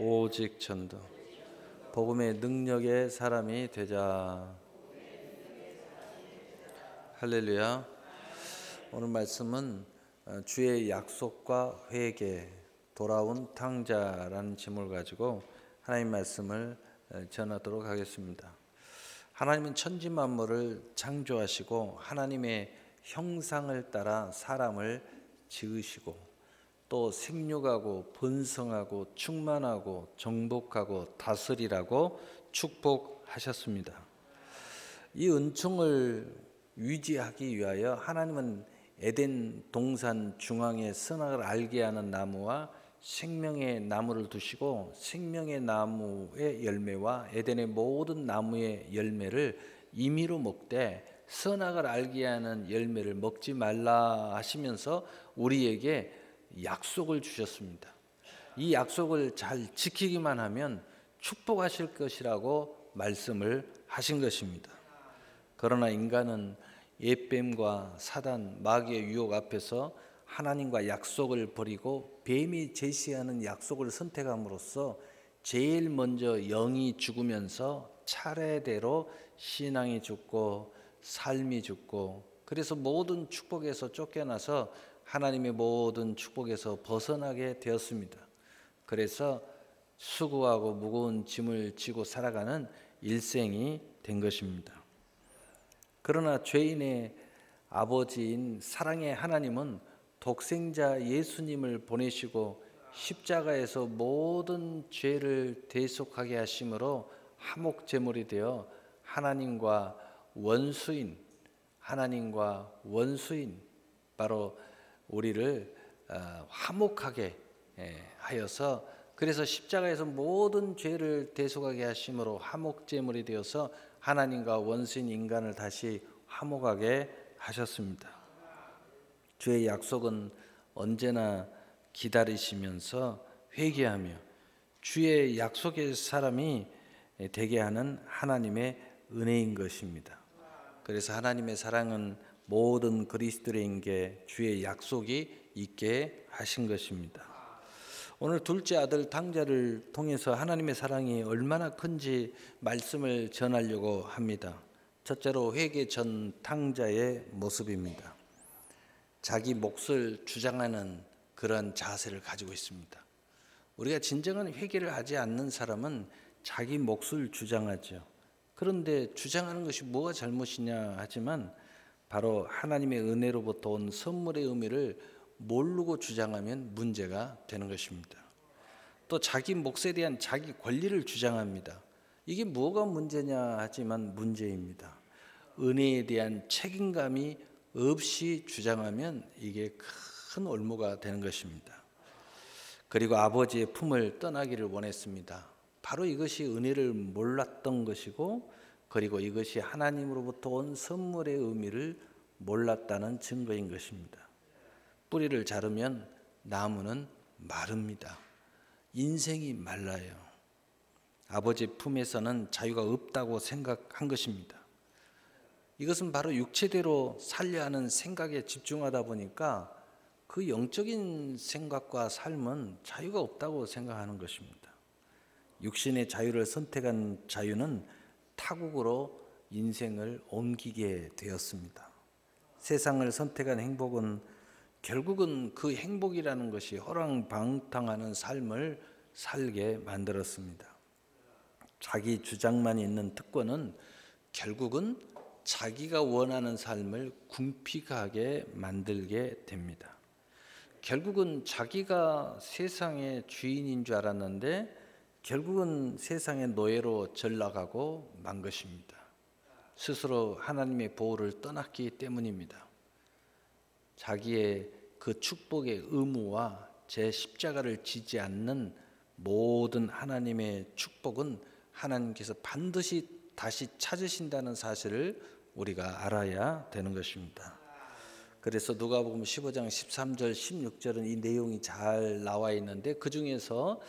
오직 전도. 복음의 능력의 사람이 되자. 할렐루야. 오늘 말씀은 주의 약속과 회개, 돌아온 탕자라는 제목을 가지고 하나님 말씀을 전하도록 하겠습니다. 하나님은 천지 만물을 창조하시고 하나님의 형상을 따라 사람을 지으시고 또 생육하고 번성하고 충만하고 정복하고 다스리라고 축복하셨습니다. 이 은총을 유지하기 위하여 하나님은 에덴 동산 중앙에 선악을 알게 하는 나무와 생명의 나무를 두시고 생명의 나무의 열매와 에덴의 모든 나무의 열매를 임의로 먹되 선악을 알게 하는 열매를 먹지 말라 하시면서 우리에게 약속을 주셨습니다. 이 약속을 잘 지키기만 하면 축복하실 것이라고 말씀을 하신 것입니다. 그러나 인간은 옛뱀과 사단, 마귀의 유혹 앞에서 하나님과 약속을 버리고 뱀이 제시하는 약속을 선택함으로써 제일 먼저 영이 죽으면서 차례대로 신앙이 죽고 삶이 죽고, 그래서 모든 축복에서 쫓겨나서 하나님의 모든 축복에서 벗어나게 되었습니다. 그래서 수고하고 무거운 짐을 지고 살아가는 일생이 된 것입니다. 그러나 죄인의 아버지인 사랑의 하나님은 독생자 예수님을 보내시고 십자가에서 모든 죄를 대속하게 하심으로 화목제물이 되어 하나님과 원수인 바로 우리를 화목하게 하여서, 그래서 십자가에서 모든 죄를 대속하게 하심으로 화목제물이 되어서 하나님과 원수인 인간을 다시 화목하게 하셨습니다. 주의 약속은 언제나 기다리시면서 회개하며 주의 약속의 사람이 되게 하는 하나님의 은혜인 것입니다. 그래서 하나님의 사랑은 모든 그리스도인에게 주의 약속이 있게 하신 것입니다. 오늘 둘째 아들 탕자를 통해서 하나님의 사랑이 얼마나 큰지 말씀을 전하려고 합니다. 첫째로 회개 전 탕자의 모습입니다. 자기 몫을 주장하는 그런 자세를 가지고 있습니다. 우리가 진정한 회개를 하지 않는 사람은 자기 몫을 주장하죠. 그런데 주장하는 것이 뭐가 잘못이냐 하지만 바로 하나님의 은혜로부터 온 선물의 의미를 모르고 주장하면 문제가 되는 것입니다. 또 자기 몫에 대한 자기 권리를 주장합니다. 이게 뭐가 문제냐 하지만 문제입니다. 은혜에 대한 책임감이 없이 주장하면 이게 큰 올무가 되는 것입니다. 그리고 아버지의 품을 떠나기를 원했습니다. 바로 이것이 은혜를 몰랐던 것이고, 그리고 이것이 하나님으로부터 온 선물의 의미를 몰랐다는 증거인 것입니다. 뿌리를 자르면 나무는 마릅니다. 인생이 말라요. 아버지 품에서는 자유가 없다고 생각한 것입니다. 이것은 바로 육체대로 살려 하는 생각에 집중하다 보니까 그 영적인 생각과 삶은 자유가 없다고 생각하는 것입니다. 육신의 자유를 선택한 자유는 타국으로 인생을 옮기게 되었습니다. 세상을 선택한 행복은 결국은 그 행복이라는 것이 허랑방탕하는 삶을 살게 만들었습니다. 자기 주장만 있는 특권은 결국은 자기가 원하는 삶을 궁핍하게 만들게 됩니다. 결국은 자기가 세상의 주인인 줄 알았는데 결국은 세상의 노예로 전락하고 만 것입니다. 스스로 하나님의 보호를 떠났기 때문입니다. 자기의 그 축복의 의무와 제 십자가를 지지 않는 모든 하나님의 축복은 하나님께서 반드시 다시 찾으신다는 사실을 우리가 알아야 되는 것입니다. 그래서 누가복음 15장 13절 16절은 이 내용이 잘 나와 있는데, 그 중에서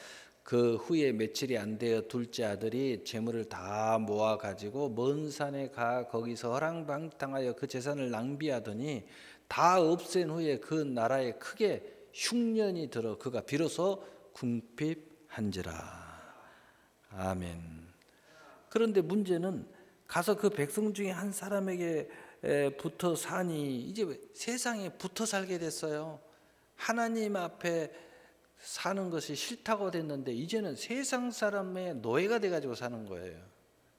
그 후에 며칠이 안 되어 둘째 아들이 재물을 다 모아 가지고 먼 산에 가 거기서 허랑방탕하여 그 재산을 낭비하더니 다 없앤 후에 그 나라에 크게 흉년이 들어 그가 비로소 궁핍 한지라. 아멘. 그런데 문제는 가서 그 백성 중에 한 사람에게 붙어 사니 이제 세상에 붙어 살게 됐어요. 하나님 앞에 사는 것이 싫다고 됐는데 이제는 세상 사람의 노예가 돼가지고 사는 거예요.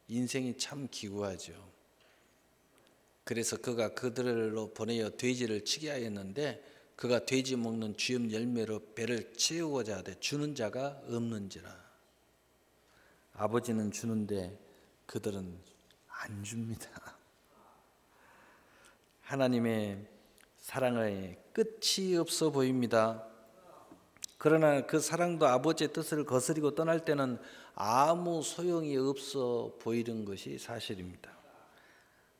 인생이 참 기구하죠. 그래서 그가 그들로 보내어 돼지를 치게 하였는데 그가 돼지 먹는 쥐염 열매로 배를 채우고자 하되 주는 자가 없는지라. 아버지는 주는데 그들은 안 줍니다. 하나님의 사랑의 끝이 없어 보입니다. 그러나 그 사랑도 아버지의 뜻을 거스리고 떠날 때는 아무 소용이 없어 보이는 것이 사실입니다.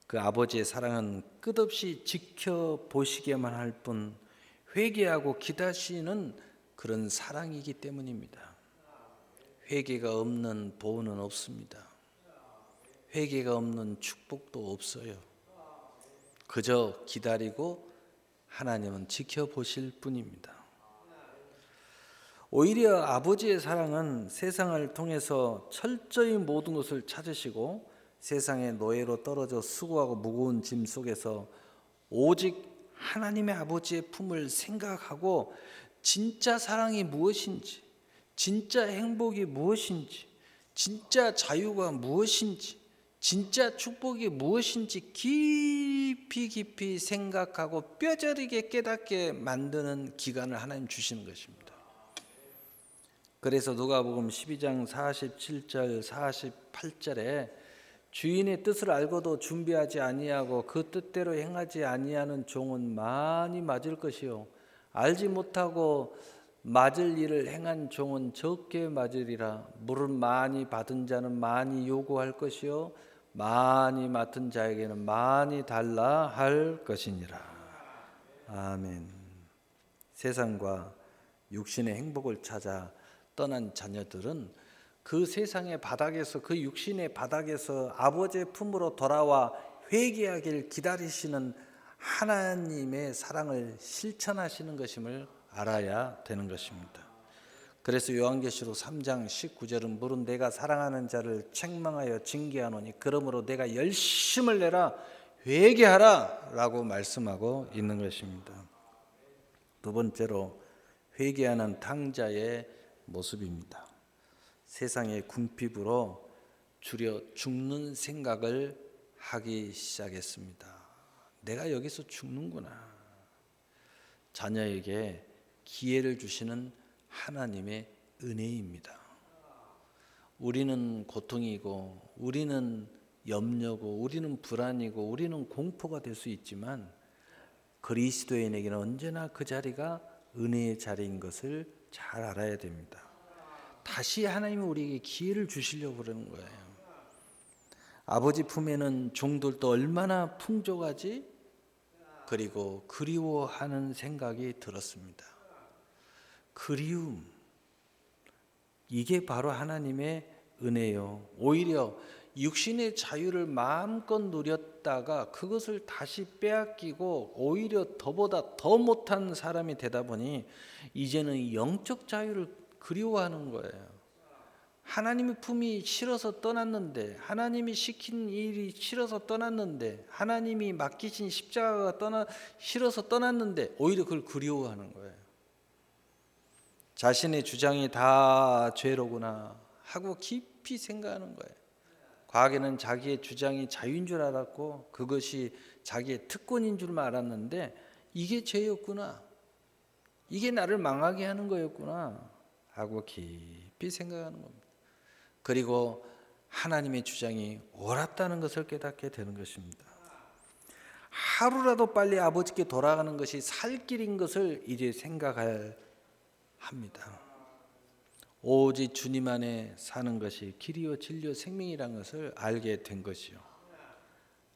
그 아버지의 사랑은 끝없이 지켜보시게만 할 뿐 회개하고 기다시는 그런 사랑이기 때문입니다. 회개가 없는 보호는 없습니다. 회개가 없는 축복도 없어요. 그저 기다리고 하나님은 지켜보실 뿐입니다. 오히려 아버지의 사랑은 세상을 통해서 철저히 모든 것을 찾으시고 세상의 노예로 떨어져 수고하고 무거운 짐 속에서 오직 하나님의 아버지의 품을 생각하고 진짜 사랑이 무엇인지, 진짜 행복이 무엇인지, 진짜 자유가 무엇인지, 진짜 축복이 무엇인지 깊이 생각하고 뼈저리게 깨닫게 만드는 기간을 하나님 주시는 것입니다. 그래서 누가복음 12장 47절 48절에 주인의 뜻을 알고도 준비하지 아니하고 그 뜻대로 행하지 아니하는 종은 많이 맞을 것이요 알지 못하고 맞을 일을 행한 종은 적게 맞으리라. 물은 많이 받은 자는 많이 요구할 것이요 많이 맡은 자에게는 많이 달라 할 것이니라. 아멘. 세상과 육신의 행복을 찾아 떠난 자녀들은 그 세상의 바닥에서 그 육신의 바닥에서 아버지의 품으로 돌아와 회개하길 기다리시는 하나님의 사랑을 실천하시는 것임을 알아야 되는 것입니다. 그래서 요한계시록 3장 19절은 물은 내가 사랑하는 자를 책망하여 징계하노니 그러므로 내가 열심을 내라 회개하라 라고 말씀하고 있는 것입니다. 두 번째로 회개하는 탕자의 모습입니다. 세상의 궁핍으로 주려 죽는 생각을 하기 시작했습니다. 내가 여기서 죽는구나. 자녀에게 기회를 주시는 하나님의 은혜입니다. 우리는 고통이고 우리는 염려고 우리는 불안이고 우리는 공포가 될 수 있지만 그리스도인에게는 언제나 그 자리가 은혜의 자리인 것을 잘 알아야 됩니다. 다시 하나님이 우리에게 기회를 주시려고 그러는 거예요. 아버지 품에는 종들도 얼마나 풍족하지? 그리고 그리워하는 생각이 들었습니다. 그리움, 이게 바로 하나님의 은혜요. 오히려 육신의 자유를 마음껏 누렸다가 그것을 다시 빼앗기고 오히려 더보다 더 못한 사람이 되다 보니 이제는 영적 자유를 그리워하는 거예요. 하나님의 품이 싫어서 떠났는데, 하나님이 시킨 일이 싫어서 떠났는데, 하나님이 맡기신 십자가가 싫어서 떠났는데 오히려 그걸 그리워하는 거예요. 자신의 주장이 다 죄로구나 하고 깊이 생각하는 거예요. 과거에는 자기의 주장이 자유인 줄 알았고 그것이 자기의 특권인 줄만 알았는데 이게 죄였구나, 이게 나를 망하게 하는 거였구나 하고 깊이 생각하는 겁니다. 그리고 하나님의 주장이 옳았다는 것을 깨닫게 되는 것입니다. 하루라도 빨리 아버지께 돌아가는 것이 살 길인 것을 이제 생각해야 합니다. 오직 주님 안에 사는 것이 길이요 진리요 생명이라는 것을 알게 된 것이요.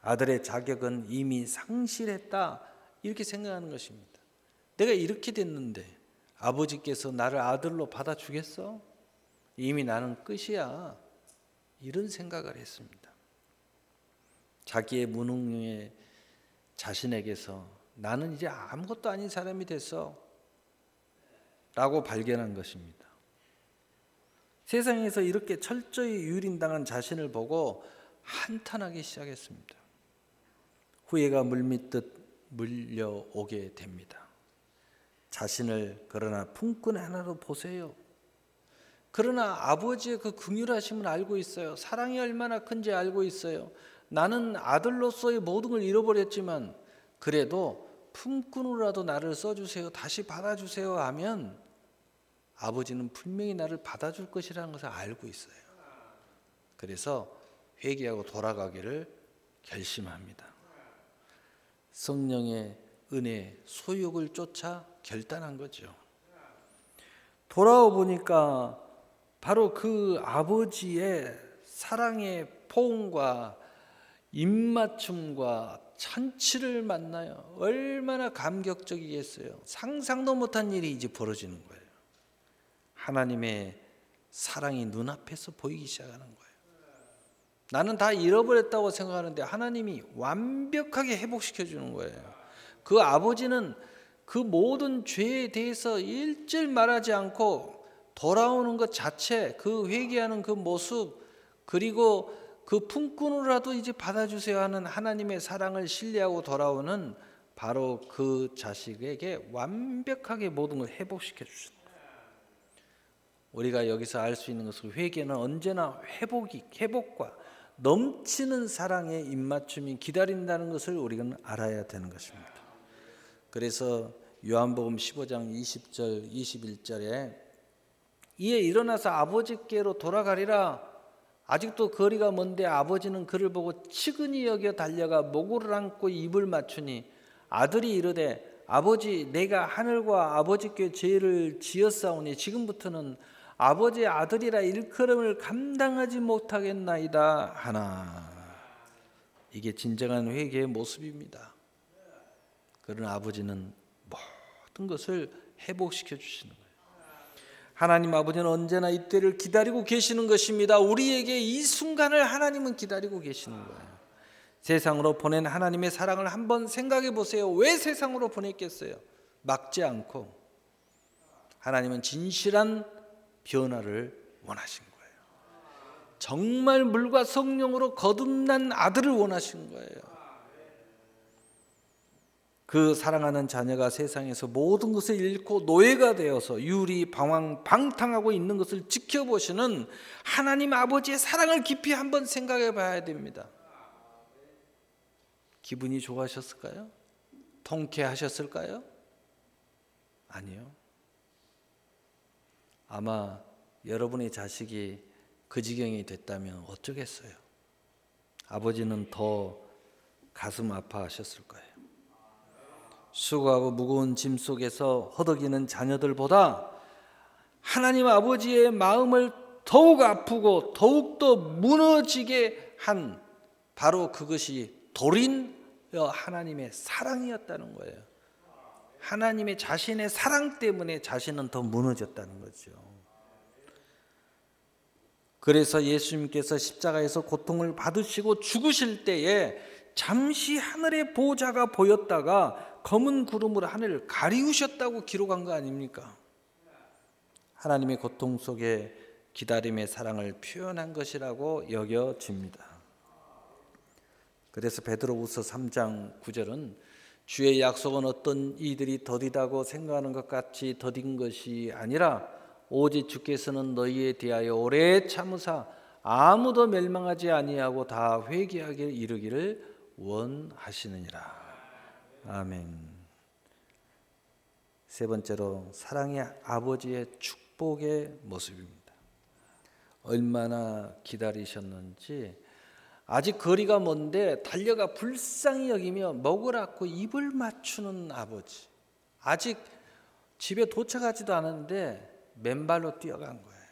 아들의 자격은 이미 상실했다 이렇게 생각하는 것입니다. 내가 이렇게 됐는데 아버지께서 나를 아들로 받아주겠어? 이미 나는 끝이야. 이런 생각을 했습니다. 자기의 무능에 자신에게서 나는 이제 아무것도 아닌 사람이 됐어 라고 발견한 것입니다. 세상에서 이렇게 철저히 유린당한 자신을 보고 한탄하기 시작했습니다. 후회가 물밀듯 물려오게 됩니다. 자신을 그러나 품꾼 하나로 보세요. 그러나 아버지의 그 긍휼하심은 알고 있어요. 사랑이 얼마나 큰지 알고 있어요. 나는 아들로서의 모든 걸 잃어버렸지만 그래도 품꾼으로라도 나를 써주세요. 다시 받아주세요 하면 아버지는 분명히 나를 받아줄 것이라는 것을 알고 있어요. 그래서 회개하고 돌아가기를 결심합니다. 성령의 은혜, 소욕을 쫓아 결단한 거죠. 돌아와 보니까 바로 그 아버지의 사랑의 포옹과 입맞춤과 찬치를 만나요. 얼마나 감격적이겠어요. 상상도 못한 일이 이제 벌어지는 거예요. 하나님의 사랑이 눈앞에서 보이기 시작하는 거예요. 나는 다 잃어버렸다고 생각하는데 하나님이 완벽하게 회복시켜 주는 거예요. 그 아버지는 그 모든 죄에 대해서 일절 말하지 않고 돌아오는 것 자체, 그 회개하는 그 모습, 그리고 그 품꾼으로라도 이제 받아주세요 하는 하나님의 사랑을 신뢰하고 돌아오는 바로 그 자식에게 완벽하게 모든 걸 회복시켜 주신다. 우리가 여기서 알 수 있는 것은 회개는 언제나 회복과 넘치는 사랑의 입맞춤이 기다린다는 것을 우리는 알아야 되는 것입니다. 그래서 요한복음 15장 20절 21절에 이에 일어나서 아버지께로 돌아가리라. 아직도 거리가 먼데 아버지는 그를 보고 치근히 여겨 달려가 목을 안고 입을 맞추니 아들이 이르되 아버지 내가 하늘과 아버지께 죄를 지었사오니 지금부터는 아버지의 아들이라 일컬음을 감당하지 못하겠나이다 하나. 이게 진정한 회개의 모습입니다. 그러나 아버지는 모든 것을 회복시켜 주시는 거예요. 하나님 아버지는 언제나 이때를 기다리고 계시는 것입니다. 우리에게 이 순간을 하나님은 기다리고 계시는 거예요. 세상으로 보낸 하나님의 사랑을 한번 생각해 보세요. 왜 세상으로 보냈겠어요? 막지 않고. 하나님은 진실한 변화를 원하신 거예요. 정말 물과 성령으로 거듭난 아들을 원하신 거예요. 그 사랑하는 자녀가 세상에서 모든 것을 잃고 노예가 되어서 유리 방탕하고 있는 것을 지켜보시는 하나님 아버지의 사랑을 깊이 한번 생각해 봐야 됩니다. 기분이 좋아하셨을까요? 통쾌하셨을까요? 아니요. 아마 여러분의 자식이 그 지경이 됐다면 어쩌겠어요? 아버지는 더 가슴 아파하셨을 거예요. 수고하고 무거운 짐 속에서 허덕이는 자녀들보다 하나님 아버지의 마음을 더욱 아프고 더욱더 무너지게 한 바로 그것이 돌인여 하나님의 사랑이었다는 거예요. 하나님의 자신의 사랑 때문에 자신은 더 무너졌다는 거죠. 그래서 예수님께서 십자가에서 고통을 받으시고 죽으실 때에 잠시 하늘의 보좌가 보였다가 검은 구름으로 하늘을 가리우셨다고 기록한 거 아닙니까? 하나님의 고통 속에 기다림의 사랑을 표현한 것이라고 여겨집니다. 그래서 베드로후서 3장 9절은 주의 약속은 어떤 이들이 더디다고 생각하는 것 같이 더딘 것이 아니라 오직 주께서는 너희에 대하여 오래 참으사 아무도 멸망하지 아니하고 다 회개하게 이르기를 원하시느니라. 아멘. 세 번째로 사랑의 아버지의 축복의 모습입니다. 얼마나 기다리셨는지 아직 거리가 먼데 달려가 불쌍히 여기며 목을 안고 입을 맞추는 아버지. 아직 집에 도착하지도 않았는데 맨발로 뛰어간 거예요.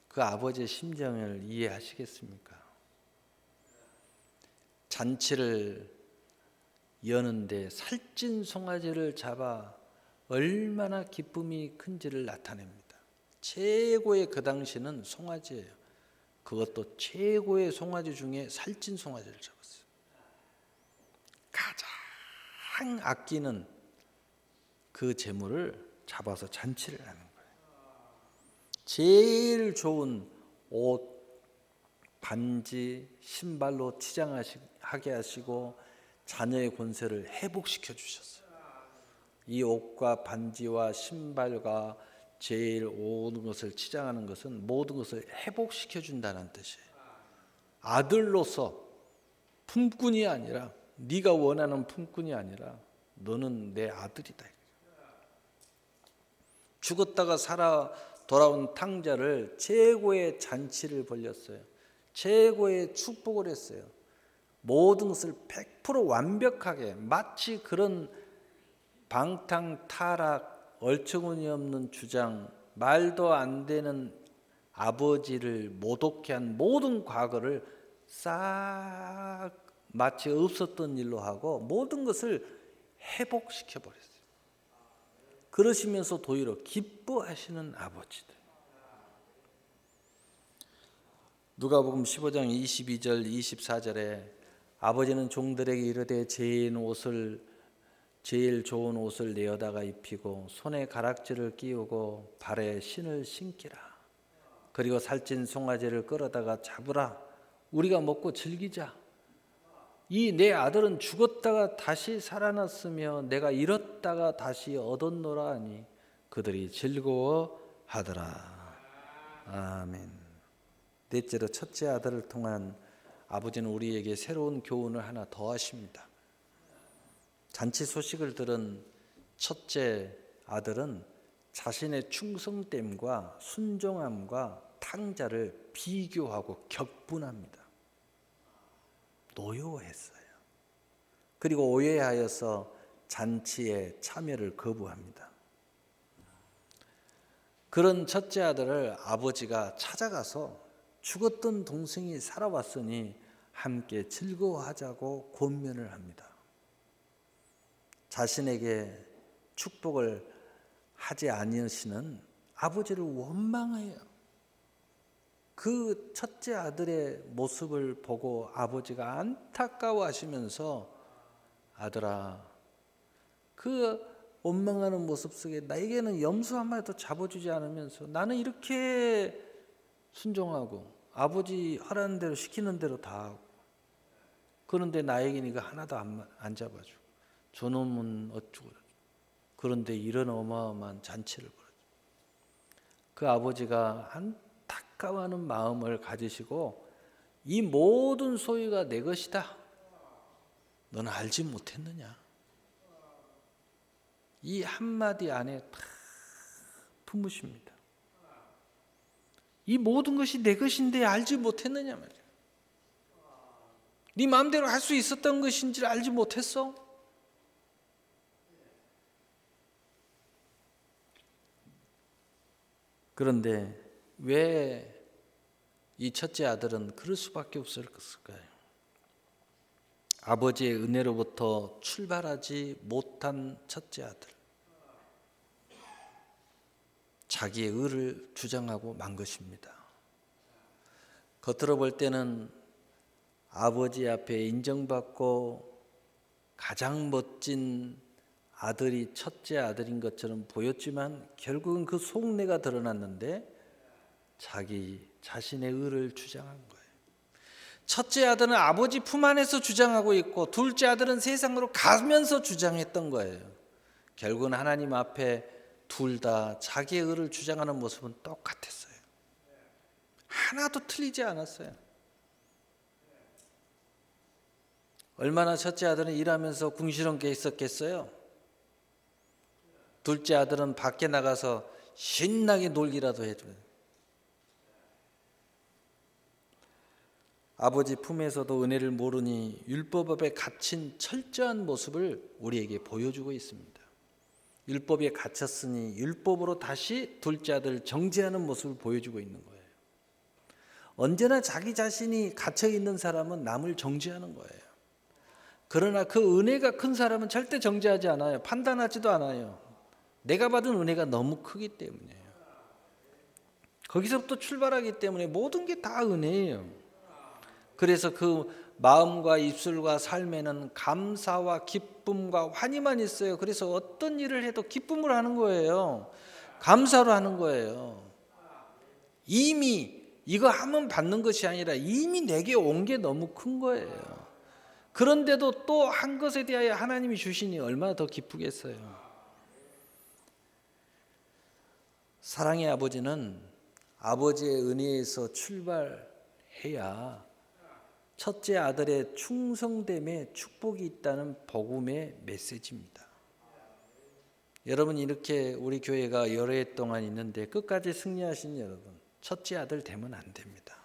그 아버지의 심정을 이해하시겠습니까? 잔치를 여는데 살찐 송아지를 잡아 얼마나 기쁨이 큰지를 나타냅니다. 최고의 그 당시는 송아지예요. 그것도 최고의 송아지 중에 살찐 송아지를 잡았어요. 가장 아끼는 그 재물을 잡아서 잔치를 하는 거예요. 제일 좋은 옷, 반지, 신발로 치장하게 하시고 자녀의 권세를 회복시켜 주셨어요. 이 옷과 반지와 신발과 제일 모든 것을 치장하는 것은 모든 것을 회복시켜 준다는 뜻이에요. 아들로서 품꾼이 아니라, 네가 원하는 품꾼이 아니라 너는 내 아들이다. 죽었다가 살아 돌아온 탕자를 최고의 잔치를 벌렸어요. 최고의 축복을 했어요. 모든 것을 100% 완벽하게, 마치 그런 방탕타락, 얼처구니 없는 주장, 말도 안 되는 아버지를 모독해 한 모든 과거를 싹 마치 없었던 일로 하고 모든 것을 회복시켜 버렸어요. 그러시면서 도리어 기뻐하시는 아버지들. 누가복음 15장 22절 24절에 아버지는 종들에게 이르되 제일 좋은 옷을 내어다가 입히고 손에 가락지를 끼우고 발에 신을 신기라. 그리고 살찐 송아지를 끌어다가 잡으라. 우리가 먹고 즐기자. 이 내 아들은 죽었다가 다시 살아났으며 내가 잃었다가 다시 얻었노라 하니 그들이 즐거워하더라. 아멘. 넷째로 첫째 아들을 통한 아버지는 우리에게 새로운 교훈을 하나 더 하십니다. 잔치 소식을 들은 첫째 아들은 자신의 충성됨과 순종함과 탕자를 비교하고 격분합니다. 노여워했어요. 그리고 오해하여서 잔치에 참여를 거부합니다. 그런 첫째 아들을 아버지가 찾아가서 죽었던 동생이 살아왔으니 함께 즐거워하자고 권면을 합니다. 자신에게 축복을 하지 아니하시는 아버지를 원망해요. 그 첫째 아들의 모습을 보고 아버지가 안타까워하시면서 아들아, 그 원망하는 모습 속에 나에게는 염소 한 마리도 잡아주지 않으면서 나는 이렇게 순종하고 아버지 하라는 대로 시키는 대로 다 하고 그런데 나에게는 이거 하나도 안 잡아주고 저놈은 어쩌고 그런데 이런 어마어마한 잔치를 벌여줘. 그 아버지가 안타까워하는 마음을 가지시고 이 모든 소유가 내 것이다. 너는 알지 못했느냐? 이 한마디 안에 다 품으십니다. 이 모든 것이 내 것인데 알지 못했느냐 말이야. 네 마음대로 할 수 있었던 것인지를 알지 못했어? 그런데 왜 이 첫째 아들은 그럴 수밖에 없었을까요? 아버지의 은혜로부터 출발하지 못한 첫째 아들. 자기의 의를 주장하고 만 것입니다. 겉으로 볼 때는 아버지 앞에 인정받고 가장 멋진 아들이 첫째 아들인 것처럼 보였지만 결국은 그 속내가 드러났는데 자신의 의를 주장한 거예요. 첫째 아들은 아버지 품 안에서 주장하고 있고 둘째 아들은 세상으로 가면서 주장했던 거예요. 결국은 하나님 앞에 둘 다 자기의 의를 주장하는 모습은 똑같았어요. 하나도 틀리지 않았어요. 얼마나 첫째 아들은 일하면서 궁시렁게 있었겠어요. 둘째 아들은 밖에 나가서 신나게 놀기라도 해줘요. 아버지 품에서도 은혜를 모르니 율법 앞에 갇힌 철저한 모습을 우리에게 보여주고 있습니다. 율법에 갇혔으니 율법으로 다시 둘째 아들을 정죄하는 모습을 보여주고 있는 거예요. 언제나 자기 자신이 갇혀 있는 사람은 남을 정죄하는 거예요. 그러나 그 은혜가 큰 사람은 절대 정죄하지 않아요. 판단하지도 않아요. 내가 받은 은혜가 너무 크기 때문이에요. 거기서부터 출발하기 때문에 모든 게 다 은혜예요. 그래서 그 마음과 입술과 삶에는 감사와 기쁨과 환희만 있어요. 그래서 어떤 일을 해도 기쁨을 하는 거예요. 감사로 하는 거예요. 이미 이거 하면 받는 것이 아니라 이미 내게 온 게 너무 큰 거예요. 그런데도 또 한 것에 대하여 하나님이 주시니 얼마나 더 기쁘겠어요. 사랑의 아버지는 아버지의 은혜에서 출발해야 첫째 아들의 충성됨에 축복이 있다는 복음의 메시지입니다. 여러분, 이렇게 우리 교회가 여러 해 동안 있는데 끝까지 승리하신 여러분, 첫째 아들 되면 안 됩니다.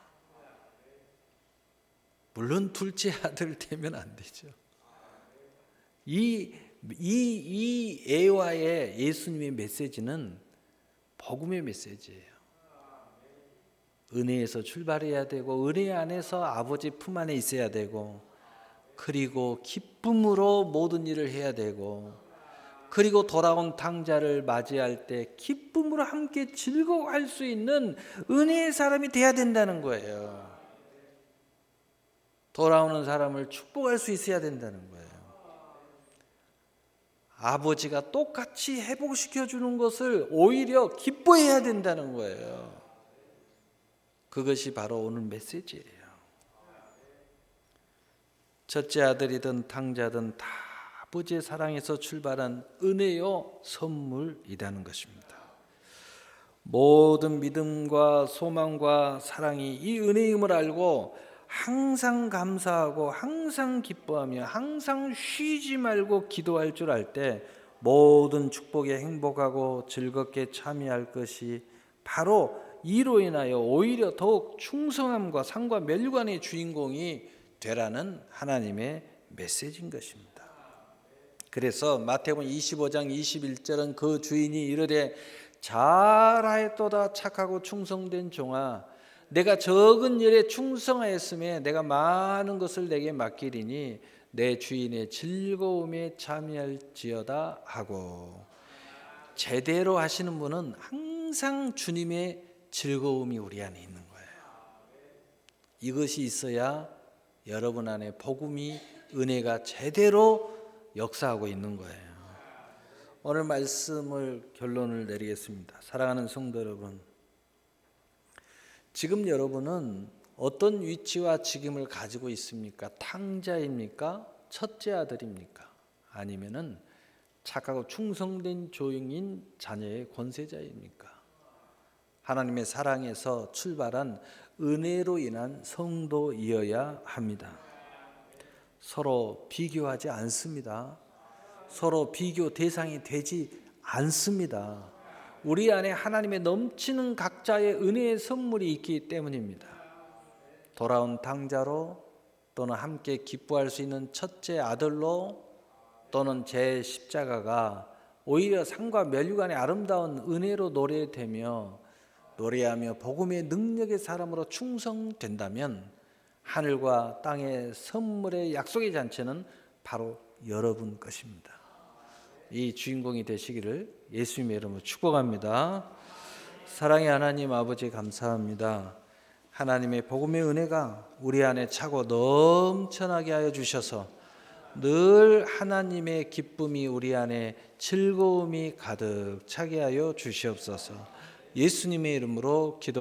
물론 둘째 아들 되면 안 되죠. 이 애와의 예수님의 메시지는 복음의 메시지예요. 은혜에서 출발해야 되고 은혜 안에서 아버지 품 안에 있어야 되고, 그리고 기쁨으로 모든 일을 해야 되고, 그리고 돌아온 탕자를 맞이할 때 기쁨으로 함께 즐거워할 수 있는 은혜의 사람이 돼야 된다는 거예요. 돌아오는 사람을 축복할 수 있어야 된다는 거예요. 아버지가 똑같이 회복시켜 주는 것을 오히려 기뻐해야 된다는 거예요. 그것이 바로 오늘 메시지예요. 첫째 아들이든 탕자든 다 아버지의 사랑에서 출발한 은혜요 선물이라는 것입니다. 모든 믿음과 소망과 사랑이 이 은혜임을 알고 항상 감사하고 항상 기뻐하며 항상 쉬지 말고 기도할 줄 알 때 모든 축복에 행복하고 즐겁게 참여할 것이 바로 이로 인하여 오히려 더욱 충성함과 상과 멸관의 주인공이 되라는 하나님의 메시지인 것입니다. 그래서 마태복음 25장 21절은 그 주인이 이르되 잘하였도다 착하고 충성된 종아, 내가 적은 일에 충성하였음에 내가 많은 것을 내게 맡기리니 내 주인의 즐거움에 참여할지어다 하고, 제대로 하시는 분은 항상 주님의 즐거움이 우리 안에 있는 거예요. 이것이 있어야 여러분 안에 복음이, 은혜가 제대로 역사하고 있는 거예요. 오늘 말씀을 결론을 내리겠습니다. 사랑하는 성도 여러분, 지금 여러분은 어떤 위치와 직임을 가지고 있습니까? 탕자입니까? 첫째 아들입니까? 아니면은 착하고 충성된 종인 자녀의 권세자입니까? 하나님의 사랑에서 출발한 은혜로 인한 성도이어야 합니다. 서로 비교하지 않습니다. 서로 비교 대상이 되지 않습니다. 우리 안에 하나님의 넘치는 각자의 은혜의 선물이 있기 때문입니다. 돌아온 탕자로, 또는 함께 기뻐할 수 있는 첫째 아들로, 또는 제 십자가가 오히려 상과 멸류관의 아름다운 은혜로 노래하며 복음의 능력의 사람으로 충성된다면 하늘과 땅의 선물의 약속의 잔치는 바로 여러분 것입니다. 이 주인공이 되시기를 예수님의 이름으로 축복합니다. 사랑의 하나님 아버지, 감사합니다. 하나님의 복음의 은혜가 우리 안에 차고 넘쳐나게 하여 주셔서 늘 하나님의 기쁨이 우리 안에 즐거움이 가득 차게 하여 주시옵소서. 예수님의 이름으로 기도